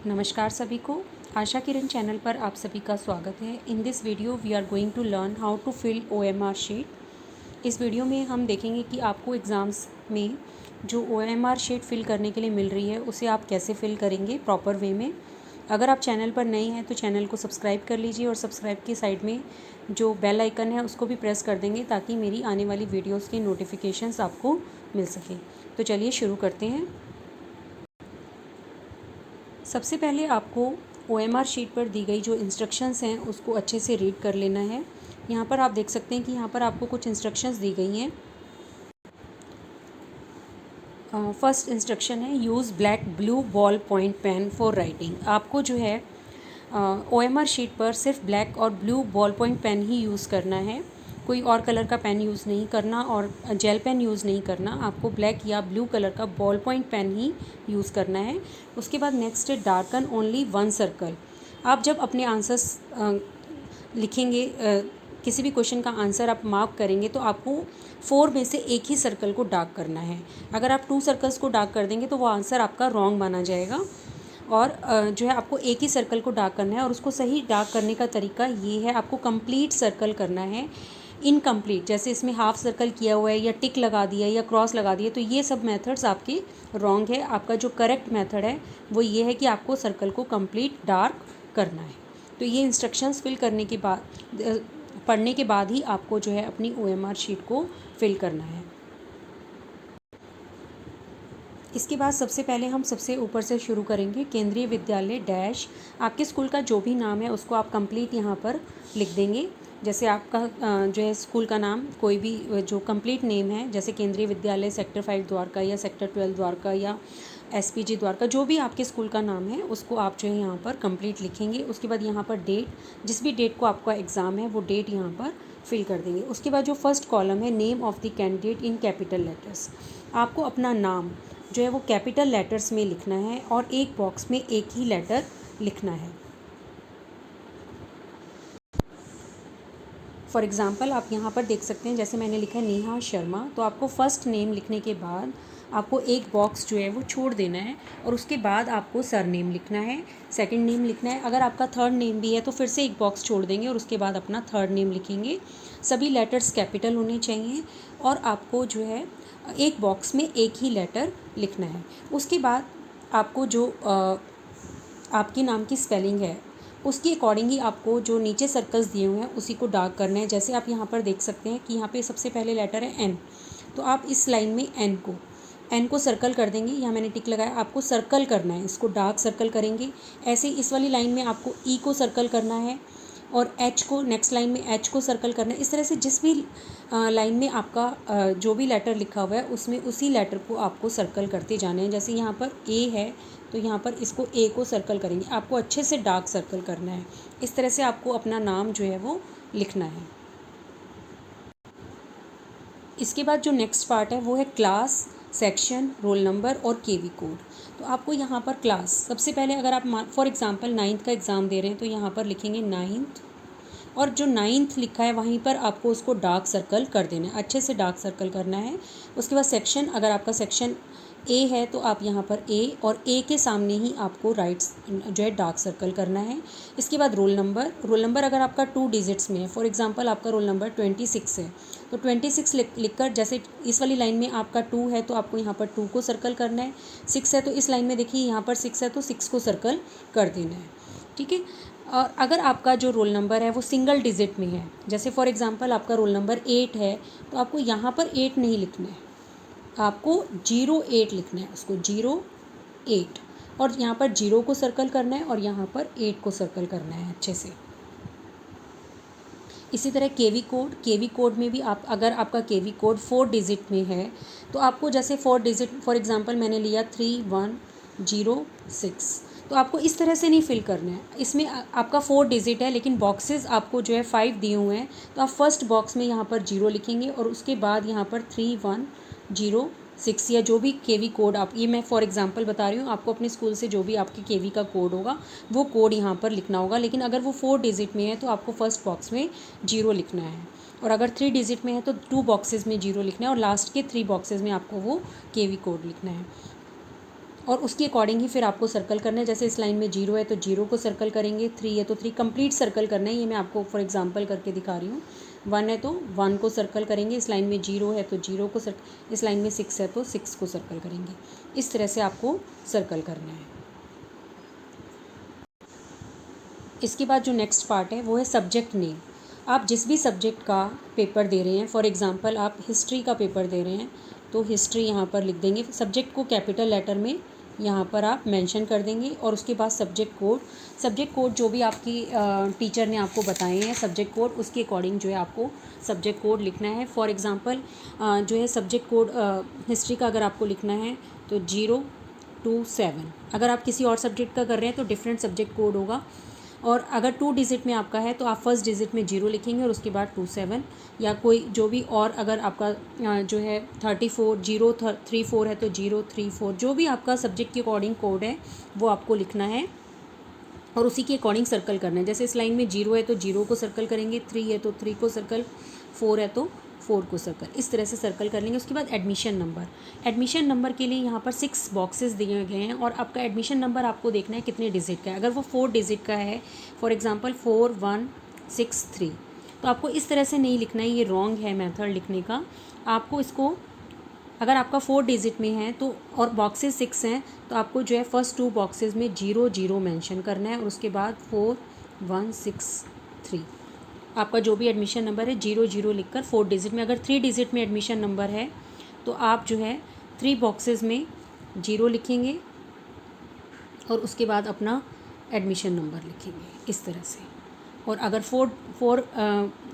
नमस्कार सभी को। आशा किरण चैनल पर आप सभी का स्वागत है। In this video we are going to learn how to fill OMR sheet. इस वीडियो में हम देखेंगे कि आपको एग्ज़ाम्स में जो OMR शीट फिल करने के लिए मिल रही है उसे आप कैसे फिल करेंगे प्रॉपर वे में। अगर आप चैनल पर नए हैं तो चैनल को सब्सक्राइब कर लीजिए और सब्सक्राइब की साइड में जो बेल आइकन है उसको भी प्रेस कर देंगे ताकि मेरी आने वाली वीडियोज़ की नोटिफिकेशंस आपको मिल सके। तो चलिए शुरू करते हैं। सबसे पहले आपको OMR शीट पर दी गई जो इंस्ट्रक्शंस हैं उसको अच्छे से रीड कर लेना है। यहाँ पर आप देख सकते हैं कि यहाँ पर आपको कुछ इंस्ट्रक्शंस दी गई हैं। फर्स्ट इंस्ट्रक्शन है use black blue ball point pen for writing. आपको जो है OMR शीट पर सिर्फ ब्लैक और ब्लू बॉल पॉइंट पेन ही यूज़ करना है। कोई और कलर का पेन यूज़ नहीं करना और जेल पेन यूज़ नहीं करना। आपको ब्लैक या ब्लू कलर का बॉल पॉइंट पेन ही यूज़ करना है। उसके बाद नेक्स्ट है डार्कन ओनली वन सर्कल। आप जब अपने आंसर्स लिखेंगे, किसी भी क्वेश्चन का आंसर आप मार्क करेंगे तो आपको 4 में से एक ही सर्कल को डार्क करना है। अगर आप 2 सर्कल्स को डार्क कर देंगे तो वो आंसर आपका रॉन्ग माना जाएगा। और जो है आपको एक ही सर्कल को डार्क करना है और उसको सही डार्क करने का तरीका ये है, आपको कंप्लीट सर्कल करना है। इनकम्प्लीट जैसे इसमें हाफ सर्कल किया हुआ है या टिक लगा दिया या क्रॉस लगा दिया तो ये सब मेथड्स आपके रॉन्ग है। आपका जो करेक्ट मेथड है वो ये है कि आपको सर्कल को कंप्लीट डार्क करना है। तो ये इंस्ट्रक्शंस फिल करने के बाद पढ़ने के बाद ही आपको जो है अपनी OMR शीट को फिल करना है। इसके बाद सबसे पहले हम सबसे ऊपर से शुरू करेंगे। केंद्रीय विद्यालय डैश, आपके स्कूल का जो भी नाम है उसको आप कंप्लीट यहाँ पर लिख देंगे। जैसे आपका जो है स्कूल का नाम कोई भी जो कंप्लीट नेम है, जैसे केंद्रीय विद्यालय सेक्टर 5 द्वारका या सेक्टर 12 द्वारका या SPG द्वारका, जो भी आपके स्कूल का नाम है उसको आप जो है यहाँ पर कंप्लीट लिखेंगे। उसके बाद यहाँ पर डेट, जिस भी डेट को आपका एग्ज़ाम है वो डेट यहाँ पर फिल कर देंगे। उसके बाद जो फर्स्ट कॉलम है name of the candidate in capital letters, आपको अपना नाम जो है वो कैपिटल लेटर्स में लिखना है और एक बॉक्स में एक ही लेटर लिखना है। फॉर एग्ज़ाम्पल आप यहाँ पर देख सकते हैं, जैसे मैंने लिखा है नेहा शर्मा, तो आपको फ़र्स्ट नेम लिखने के बाद आपको एक बॉक्स जो है वो छोड़ देना है और उसके बाद आपको सर नेम लिखना है, सेकंड नेम लिखना है। अगर आपका थर्ड नेम भी है तो फिर से एक बॉक्स छोड़ देंगे और उसके बाद अपना थर्ड नेम लिखेंगे। सभी लेटर्स कैपिटल होने चाहिए और आपको जो है एक बॉक्स में एक ही लेटर लिखना है। उसके बाद आपको जो आपके नाम की स्पेलिंग है उसके अकॉर्डिंग ही आपको जो नीचे सर्कल्स दिए हुए हैं उसी को डार्क करना है। जैसे आप यहाँ पर देख सकते हैं कि यहाँ पे सबसे पहले लेटर है N, तो आप इस लाइन में N को सर्कल कर देंगे। यहाँ मैंने टिक लगाया, आपको सर्कल करना है, इसको डार्क सर्कल करेंगे। ऐसे इस वाली लाइन में आपको E को सर्कल करना है और H को, नेक्स्ट लाइन में H को सर्कल करना है। इस तरह से जिस भी लाइन में आपका जो भी लेटर लिखा हुआ है उसमें उसी लेटर को आपको सर्कल करते जाने हैं। जैसे यहाँ पर A है तो यहाँ पर इसको A को सर्कल करेंगे। आपको अच्छे से डार्क सर्कल करना है। इस तरह से आपको अपना नाम जो है वो लिखना है। इसके बाद जो नेक्स्ट पार्ट है वो है क्लास, सेक्शन, रोल नंबर और KV कोड। तो आपको यहाँ पर क्लास, सबसे पहले अगर आप फॉर एग्ज़ाम्पल 9th का एग्ज़ाम दे रहे हैं तो यहाँ पर लिखेंगे 9th और जो 9th लिखा है वहीं पर आपको उसको डार्क सर्कल कर देना है, अच्छे से डार्क सर्कल करना है। उसके बाद सेक्शन, अगर आपका सेक्शन A है तो आप यहाँ पर A और A के सामने ही आपको राइट जो है डार्क सर्कल करना है। इसके बाद रोल नंबर अगर आपका 2 डिजिट्स में है, फॉर एग्जांपल आपका रोल नंबर 26 है तो 26 लिखकर, जैसे इस वाली लाइन में आपका 2 है तो आपको यहाँ पर 2 को सर्कल करना है। 6 है तो इस लाइन में देखिए यहाँ पर 6 है तो 6 को सर्कल कर देना है। ठीक है। और अगर आपका जो रोल नंबर है वो सिंगल डिजिट में है, जैसे फॉर एग्जांपल आपका रोल नंबर 8 है तो आपको यहाँ पर 8 नहीं लिखना है, आपको 08 लिखना है, उसको 08 और यहाँ पर 0 को सर्कल करना है और यहाँ पर 8 को सर्कल करना है अच्छे से। इसी तरह KV कोड में भी आप, अगर आपका KV कोड 4 डिजिट में है तो आपको जैसे 4 डिजिट, फॉर एग्जांपल मैंने लिया 3106, तो आपको इस तरह से नहीं फिल करना है। इसमें आपका 4 डिजिट है लेकिन बॉक्सेस आपको जो है 5 दिए हुए हैं, तो आप फर्स्ट बॉक्स में यहाँ पर 0 लिखेंगे और उसके बाद यहाँ पर 3106 या जो भी KV कोड आप, ये मैं फॉर एग्जांपल बता रही हूँ, आपको अपने स्कूल से जो भी आपके KV का कोड होगा वो कोड यहाँ पर लिखना होगा। लेकिन अगर वो 4 डिजिट में है तो आपको फर्स्ट बॉक्स में 0 लिखना है और अगर 3 डिजिट में है तो 2 बॉक्सेस में 0 लिखना है और लास्ट के 3 बॉक्सेस में आपको वो KV कोड लिखना है। और उसके अकॉर्डिंग ही फिर आपको सर्कल करना है। जैसे इस लाइन में 0 है तो 0 को सर्कल करेंगे, 3 है तो 3 कंप्लीट सर्कल करना है। ये मैं आपको फॉर एग्जांपल करके दिखा रही हूँ। 1 है तो 1 को सर्कल करेंगे, इस लाइन में 0 है तो 0 को सर्कल, इस लाइन में 6 है तो 6 को सर्कल करेंगे। इस तरह से आपको सर्कल करना है। इसके बाद जो नेक्स्ट पार्ट है वो है सब्जेक्ट नेम। आप जिस भी सब्जेक्ट का पेपर दे रहे हैं, फॉर एग्जांपल आप हिस्ट्री का पेपर दे रहे हैं तो हिस्ट्री यहाँ पर लिख देंगे। सब्जेक्ट को कैपिटल लेटर में यहाँ पर आप मेंशन कर देंगे और उसके बाद सब्जेक्ट कोड जो भी आपकी टीचर ने आपको बताए हैं सब्जेक्ट कोड, उसके अकॉर्डिंग जो है आपको सब्जेक्ट कोड लिखना है। फॉर एग्ज़ाम्पल जो है सब्जेक्ट कोड हिस्ट्री का अगर आपको लिखना है तो 027। अगर आप किसी और सब्जेक्ट का कर रहे हैं तो डिफरेंट सब्जेक्ट कोड होगा। और अगर 2 डिजिट में आपका है तो आप फर्स्ट डिजिट में 0 लिखेंगे और उसके बाद 27, या कोई जो भी और अगर आपका जो है 34 034 है तो 034, जो भी आपका सब्जेक्ट के अकॉर्डिंग कोड है वो आपको लिखना है और उसी के अकॉर्डिंग सर्कल करना है। जैसे इस लाइन में 0 है तो 0 को सर्कल करेंगे, 3 है तो 3 को सर्कल, 4 है तो 4 को सर्कल, इस तरह से सर्कल कर लेंगे। उसके बाद एडमिशन नंबर के लिए यहाँ पर 6 बॉक्सेस दिए गए हैं और आपका एडमिशन नंबर आपको देखना है कितने डिजिट का है। अगर वो 4 डिजिट का है, फॉर एग्जांपल 4163, तो आपको इस तरह से नहीं लिखना है, ये रॉन्ग है मेथड लिखने का। आपको इसको, अगर आपका 4 डिजिट में है तो और बॉक्सेस 6 हैं तो आपको जो है फर्स्ट 2 बॉक्सेस में 00 मेंशन करना है और उसके बाद 4163 आपका जो भी एडमिशन नंबर है 00 लिखकर 4 डिजिट में। अगर 3 डिजिट में एडमिशन नंबर है तो आप जो है 3 बॉक्सेस में 0 लिखेंगे और उसके बाद अपना एडमिशन नंबर लिखेंगे इस तरह से। और अगर 4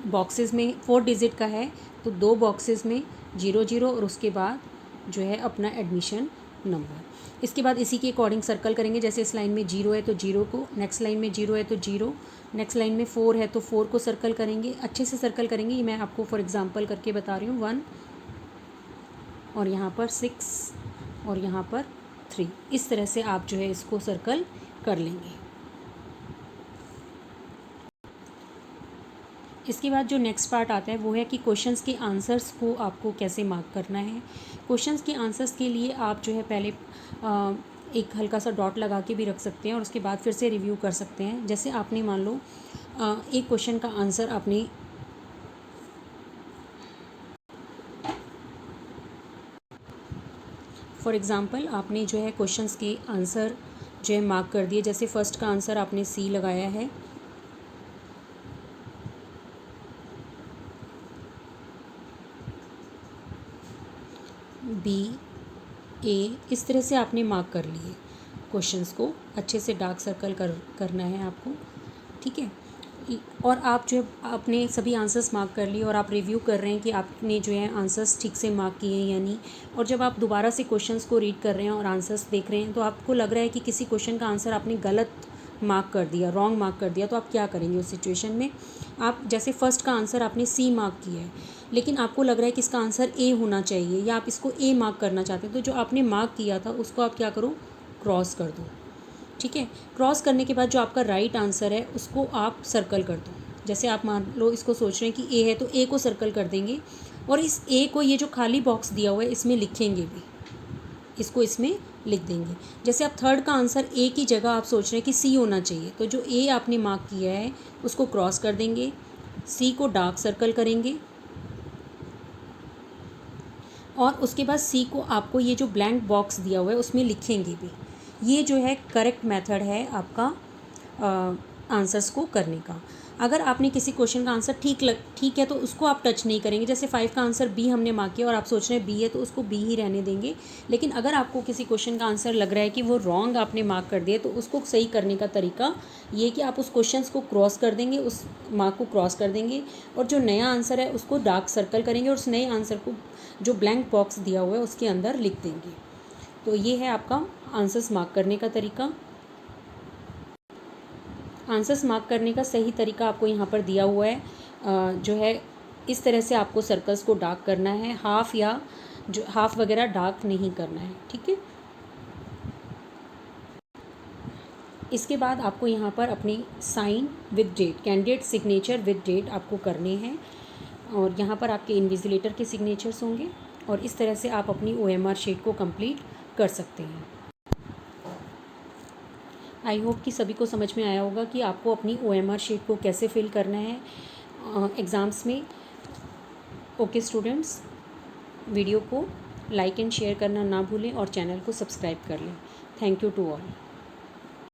बॉक्सेस में 4 डिजिट का है तो 2 बॉक्सेस में 00 और उसके बाद जो है अपना एडमिशन नंबर। इसके बाद इसी के अकॉर्डिंग सर्कल करेंगे। जैसे इस लाइन में 0 है तो 0 को, नेक्स्ट लाइन में 0 है तो 0, नेक्स्ट लाइन में 4 है तो 4 को सर्कल करेंगे, अच्छे से सर्कल करेंगे। ये मैं आपको फॉर एग्जांपल करके बता रही हूँ। 1 और यहाँ पर 6 और यहाँ पर 3, इस तरह से आप जो है इसको सर्कल कर लेंगे। इसके बाद जो नेक्स्ट पार्ट आता है वो है कि क्वेश्चंस के आंसर्स को आपको कैसे मार्क करना है। क्वेश्चंस के आंसर्स के लिए आप जो है पहले एक हल्का सा डॉट लगा के भी रख सकते हैं और उसके बाद फिर से रिव्यू कर सकते हैं। जैसे आपने मान लो एक क्वेश्चन का आंसर आपने फॉर एग्ज़ाम्पल आपने जो है क्वेश्चंस के आंसर जो है मार्क कर दिए। जैसे फर्स्ट का आंसर आपने सी लगाया है, बी, ए, इस तरह से आपने मार्क कर लिए। क्वेश्चंस को अच्छे से डार्क सर्कल करना है आपको, ठीक है। और आप जो है अपने सभी आंसर्स मार्क कर लिए और आप रिव्यू कर रहे हैं कि आपने जो है आंसर्स ठीक से मार्क किए हैं या नहीं। और जब आप दोबारा से क्वेश्चंस को रीड कर रहे हैं और आंसर्स देख रहे हैं तो आपको लग रहा है कि किसी क्वेश्चन का आंसर आपने गलत मार्क कर दिया, रॉन्ग मार्क कर दिया, तो आप क्या करेंगे उस सिचुएशन में। आप जैसे फर्स्ट का आंसर आपने सी मार्क किया है लेकिन आपको लग रहा है कि इसका आंसर ए होना चाहिए या आप इसको ए मार्क करना चाहते हैं, तो जो आपने मार्क किया था उसको आप क्या करो, क्रॉस कर दो, ठीक है। क्रॉस करने के बाद जो आपका राइट आंसर है उसको आप सर्कल कर दो। जैसे आप मान लो इसको सोच रहे हैं कि ए है तो ए को सर्कल कर देंगे और इस ए को, ये जो खाली बॉक्स दिया हुआ है इसमें लिखेंगे भी, इसको इसमें लिख देंगे। जैसे आप थर्ड का आंसर ए की जगह आप सोच रहे हैं कि सी होना चाहिए, तो जो ए आपने मार्क किया है उसको क्रॉस कर देंगे, सी को डार्क सर्कल करेंगे और उसके बाद सी को आपको ये जो ब्लैंक बॉक्स दिया हुआ है उसमें लिखेंगे भी। ये जो है करेक्ट मेथड है आपका आंसर्स को करने का। अगर आपने किसी क्वेश्चन का आंसर ठीक है तो उसको आप टच नहीं करेंगे। जैसे 5 का आंसर बी हमने मार्क किया और आप सोच रहे हैं बी है तो उसको बी ही रहने देंगे। लेकिन अगर आपको किसी क्वेश्चन का आंसर लग रहा है कि वो रॉन्ग आपने मार्क कर दिया तो उसको सही करने का तरीका ये कि आप उस क्वेश्चन को क्रॉस कर देंगे, उस मार्क को क्रॉस कर देंगे और जो नया आंसर है उसको डार्क सर्कल करेंगे और उस नए आंसर को जो ब्लैंक बॉक्स दिया हुआ है उसके अंदर लिख देंगे। तो ये है आपका आंसर्स मार्क करने का तरीका। आंसर्स मार्क करने का सही तरीका आपको यहाँ पर दिया हुआ है। जो है इस तरह से आपको सर्कल्स को डार्क करना है, हाफ या जो हाफ वगैरह डार्क नहीं करना है, ठीक है। इसके बाद आपको यहाँ पर अपनी sign with date, candidate signature with date आपको करने हैं और यहाँ पर आपके इन्विजिलेटर के सिग्नेचर्स होंगे और इस तरह से आप अपनी OMR शीट को कंप्लीट कर सकते हैं। आई होप कि सभी को समझ में आया होगा कि आपको अपनी OMR शीट को कैसे फिल करना है एग्ज़ाम्स में। ओके स्टूडेंट्स, वीडियो को लाइक एंड शेयर करना ना भूलें और चैनल को सब्सक्राइब कर लें। Thank you to all.